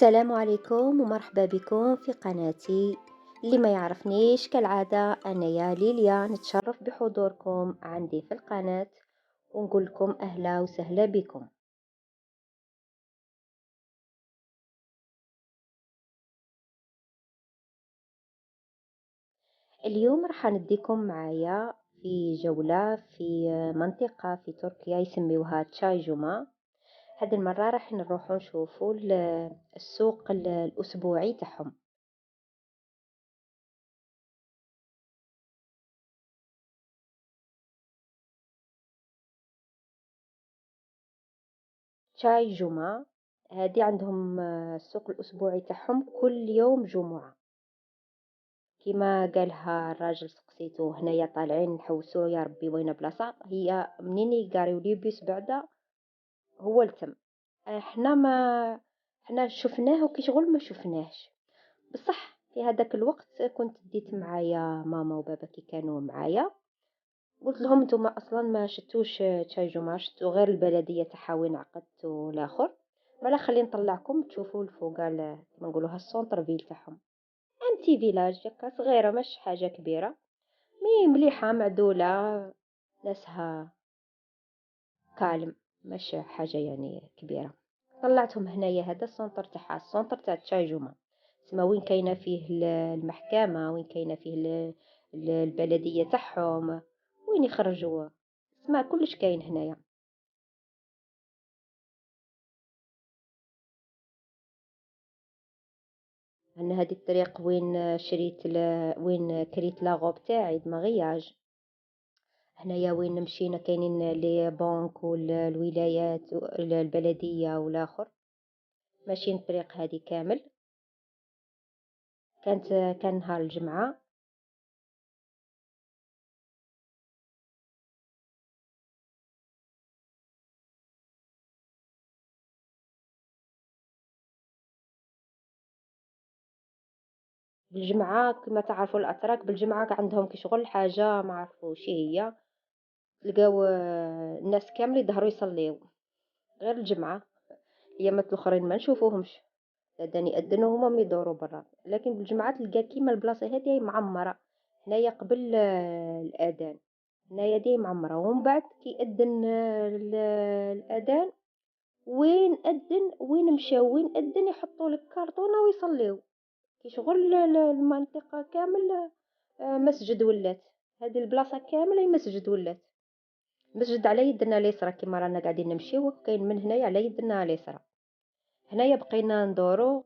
السلام عليكم ومرحبا بكم في قناتي. اللي ما يعرفنيش كالعادة أنا يا ليليا نتشرف بحضوركم عندي في القناة ونقول لكم أهلا وسهلا بكم. اليوم راح نديكم معايا في جولة في منطقة في تركيا يسميوها تشايجوما. هذه المرة راح نروح نشوفوا السوق الأسبوعي تاعهم. شاي جمعة، هادي عندهم السوق الأسبوعي تاعهم كل يوم جمعة. كيما قالها الراجل سقسيتو هنايا طالعين نحوسو يا ربي وين بلاصة، هي منين يقاريو لي بيس بعدا هو التم. احنا ما احنا شفناه وكي شغل ما شفناهش، بصح في هذاك الوقت كنت ديت معايا ماما وبابا كي كانوا معايا. قلت لهم نتوما اصلا ما شتوش تشاي جمعة، شتو غير البلدية تاعها وين عقدتو الاخر. مالا خلي نطلعكم تشوفوا الفوق كيما نقولوها السونتر فيل تاعهم. امتي فيلاج هكا صغيره مش حاجه كبيره، مي مليحه معدوله، ناسها كالم، مش حاجه يعني كبيره. طلعتهم هنايا هذا السونتر تاعها، السونتر تاع تشايجوما. تسمى وين كاينه فيه المحكمه، وين كاينه فيه البلديه تاعهم، وين يخرجوا. تسمى كلش كاين هنايا. أنا هذه الطريق وين شريت وين كريت لاغوب تاعي دمغياج. هنايا وين مشينا كاينين لي بنك والولايات البلدية والآخر، ماشيين الطريق هذه كامل. كان نهار الجمعة. بالجمعة كما تعرفوا الأتراك بالجمعة عندهم كي شغل حاجة ما عرفوش هي. تلقاو الناس كامل يظهروا يصليو غير الجمعة. ايامات الاخرين ما نشوفوهمش، داني أذنوا هما يدوروا برا، لكن بالجمعة تلقى كيما البلاصة هذه معمرة. هنايا قبل الأذان، هنايا دي معمرة، ومن بعد كي يأذن الأذان وين أذن وين مشاو وين أذن يحطوا لك كرتونة ويصليو. كي شغل المنطقة كامل مسجد ولات. هذه البلاصة كاملة مسجد ولات. مسجد على يدنا اليسرى كيما رانا قاعدين نمشيو، كاين من هنايا على يدنا اليسرى. هنايا بقينا ندورو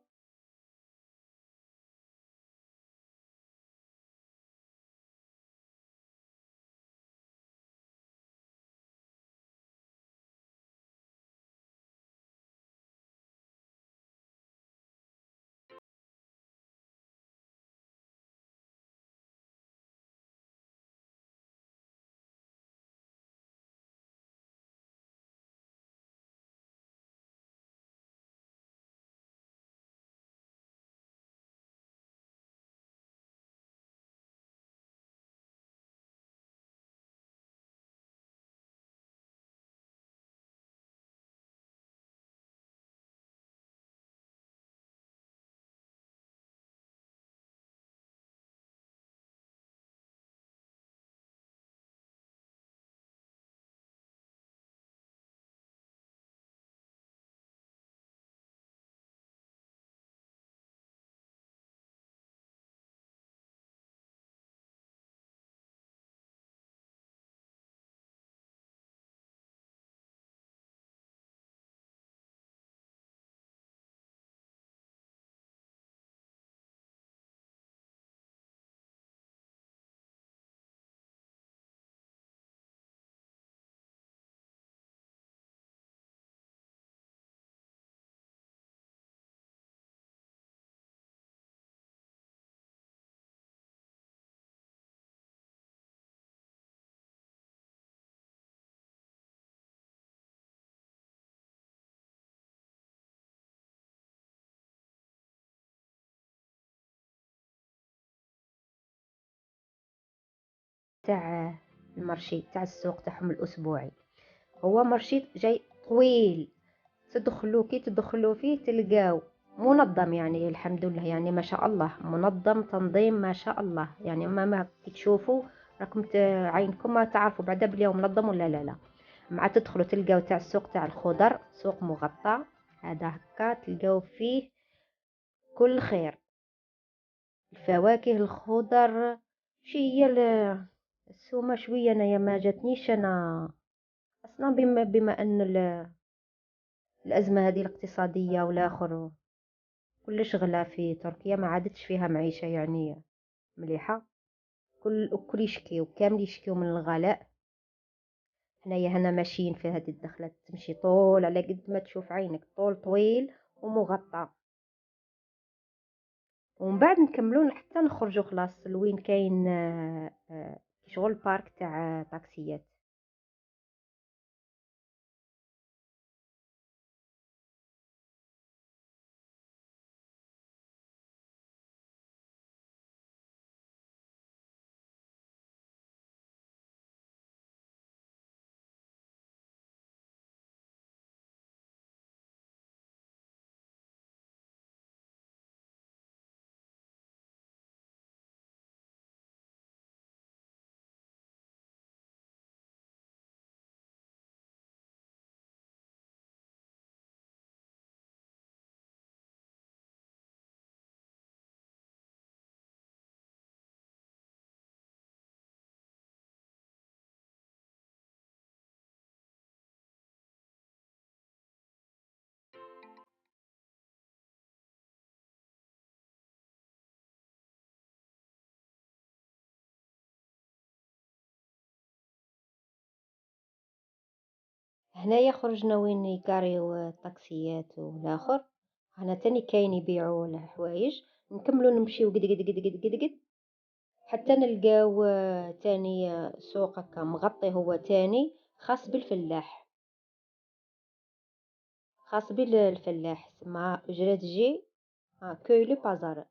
تاع المرشي تاع السوق تاعهم الأسبوعي. هو مرشي جاي طويل، كي تدخلوا فيه تلقاو منظم يعني الحمد لله، يعني ما شاء الله منظم تنظيم ما شاء الله. يعني ما كي تشوفوا راكم عينكم ما تعرفوا بعدا بلي هو منظم ولا لا. مع تدخلوا تلقاو تاع السوق تاع الخضر، سوق مغطى هذا هكا، تلقاو فيه كل خير، الفواكه الخضر. شي هي السومة شوية انايا ما جاتنيش انا اصلا، بما ان الازمة هذه الاقتصادية والاخر كلش غلا في تركيا، ما عادتش فيها معيشة يعني مليحة. الكل يشكيو، كامل يشكيو من الغلاء. حنايا هنا ماشيين في هذه الدخلة تمشي طول على قد ما تشوف عينك، طول طويل ومغطى. ومن بعد نكملون حتى نخرجوا خلاص لوين كاين شغل بارك تاع طاكسيات. هنايا خرجنا وين يكاريو الطاكسيات والاخر، هنا تاني كاين يبيعوا الحوايج. نكملوا نمشيو قد قد قد قد قد قد حتى نلقاو تاني سوق هكا مغطي هو تاني، خاص بالفلاح، خاص بالفلاح سما جراتجي كوي لو بازار.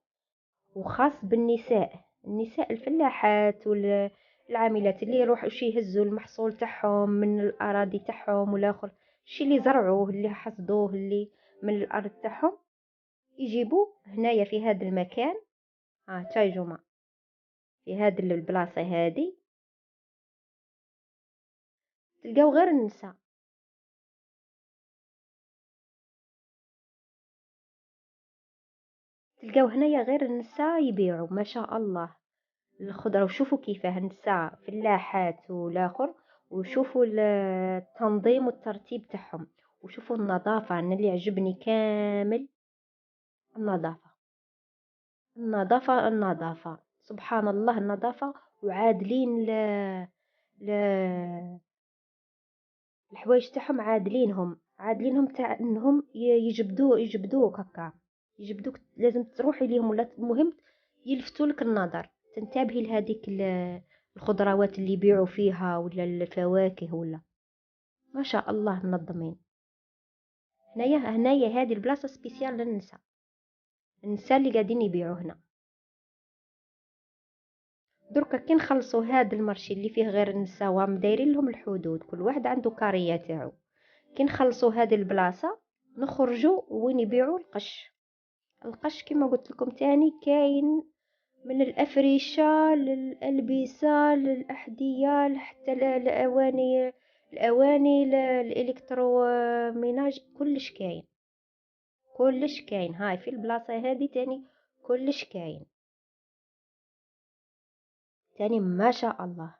وخاص بالنساء، النساء الفلاحات والعاملات اللي يروحوا شي يهزوا المحصول تاعهم من الاراضي تاعهم والاخر، الشي اللي زرعوه اللي حصدوه اللي من الارض تاعهم، يجيبوه هنايا في هذا المكان. تاي جمعة في هذه البلاصة هذه تلقاو غير النساء. تلقاو هنايا غير النساء يبيعوا ما شاء الله الخضرة. وشوفوا كيفاه النساء فلاحات والاخر، وشوفوا التنظيم والترتيب تاعهم، وشوفوا النظافة. أنا اللي عجبني كامل النظافة، النظافة النظافة، سبحان الله النظافة. وعادلين ل... الحوايج تاعهم عادلينهم، عادلينهم تاع انهم يجبدوك هكا، يجبدوك لازم تروحي ليهم، ولا المهم يلفتوا لك النظر، تنتبهي لهذيك الخضروات اللي يبيعوا فيها ولا الفواكه ولا. ما شاء الله منظمين. هنايا هذه البلاصه سبيسيال للنساء، النساء اللي قاعدين يبيعوا هنا. دركا كي نخلصوا هذا المرشي اللي فيه غير النساء وهم دايرين لهم الحدود، كل واحد عنده كاريه تاعو، كي نخلصوا هذه البلاصه نخرجوا وين يبيعوا القش. القش كما قلت لكم تاني كاين من الأفرشة للألبسة للأحذية حتى الأواني، الإلكتروميناج، كلش كاين، كلش كاين. هاي في البلاصة هذه تاني كلش كاين تاني ما شاء الله.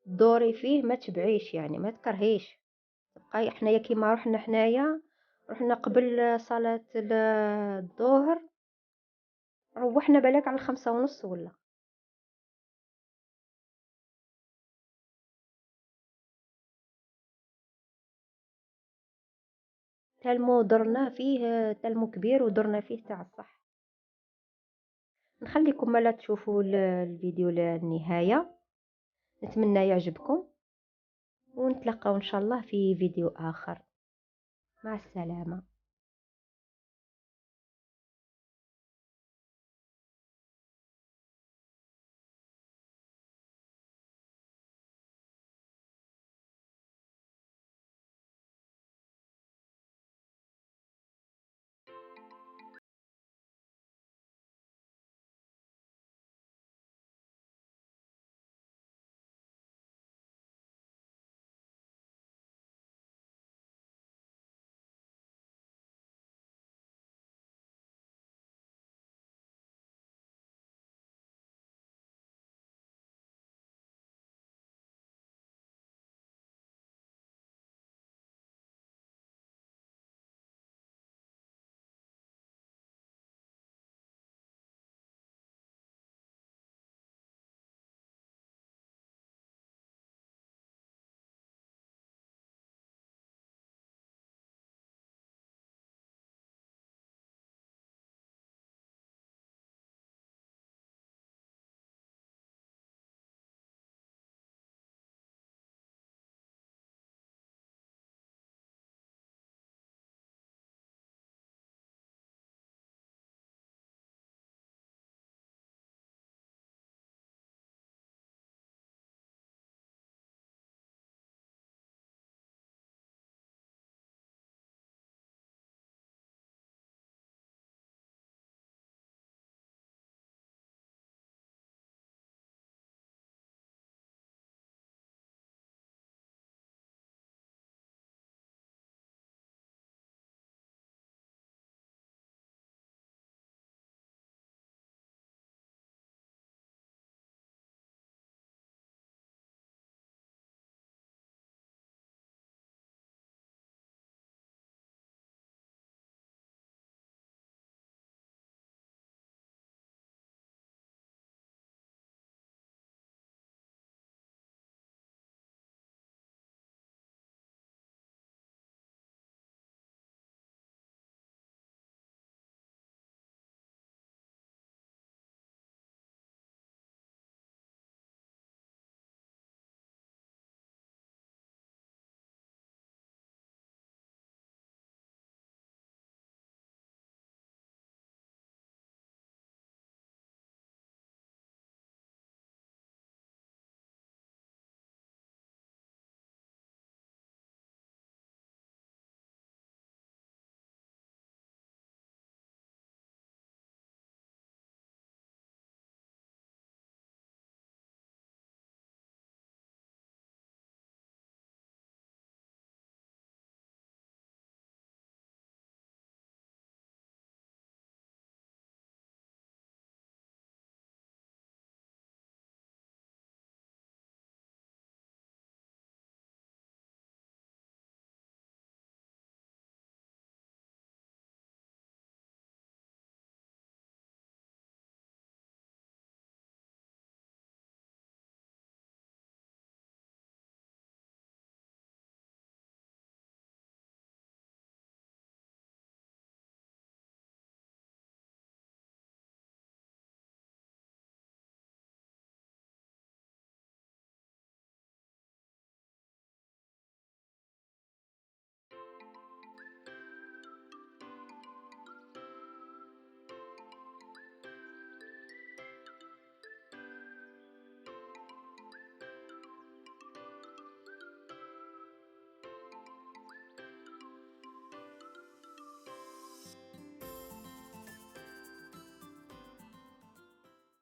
دوري فيه ما تبعيش يعني ما تكرهيش. تبقاي حنايا كيما رحنا حنايا، رحنا قبل صلاة الظهر، روحنا بالك على 5:30 ولا. تلمو درنا فيه، تلمو كبير ودرنا فيه تاع الصح. نخليكم لا تشوفوا الفيديو للنهاية، نتمنى يعجبكم، ونتلقاو ان شاء الله في فيديو اخر. مع السلامة.